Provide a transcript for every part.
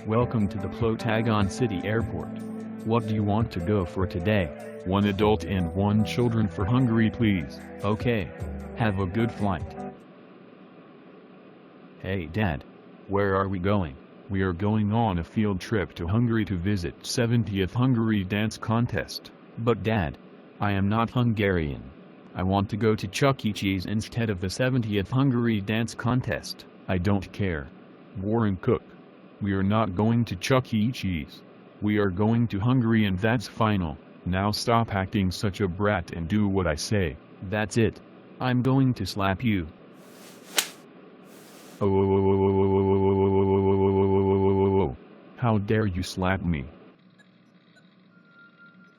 Welcome to the Plotagon City Airport. What do you want to go for today? One adult and one children for Hungary, please. Okay. Have a good flight. Hey Dad. Where are we going? We are going on a field trip to Hungary to visit 70th Hungary Dance Contest. But Dad, I am not Hungarian. I want to go to Chuck E. Cheese instead of the 70th Hungary Dance Contest. I don't care. Warren Cook. We are not going to Chuck E. Cheese. We are going to Hungary and that's final. Now stop acting such a brat and do what I say. That's it. I'm going to slap you. Oh, how dare you slap me?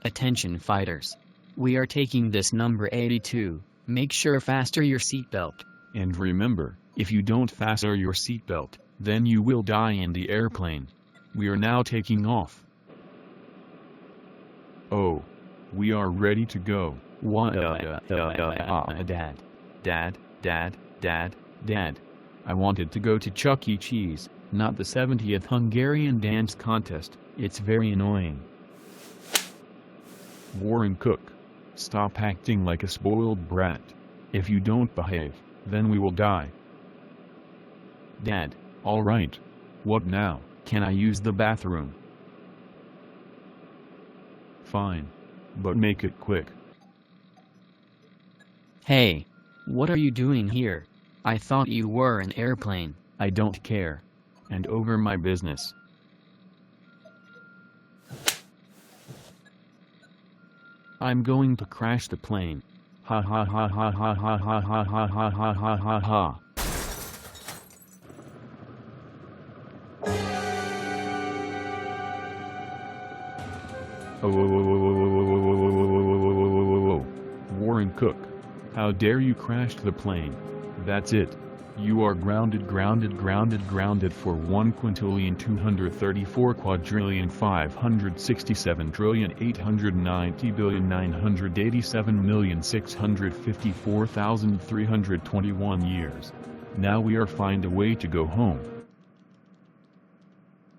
Attention fighters. We are taking this number 82. Make sure fasten your seatbelt. And remember, if you don't fasten your seatbelt, then you will die in the airplane. We are now taking off. Oh. We are ready to go. Dad. I wanted to go to Chuck E. Cheese, not the 70th Hungarian Dance Contest. It's very annoying. Warren Cook. Stop acting like a spoiled brat. If you don't behave, then we will die. Dad, alright. What now? Can I use the bathroom? Fine. But make it quick. Hey, what are you doing here? I thought you were an airplane. I don't care. And over my business. I'm going to crash the plane. Ha ha ha ha ha ha ha ha ha ha ha ha ha ha. Warren Cook. How dare you crash the plane? That's it. You are grounded for 1,234,567,890,987,654,321 years. Now we are find a way to go home.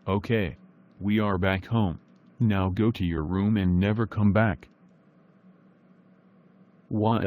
Okay. We are back home. Now go to your room and never come back. What?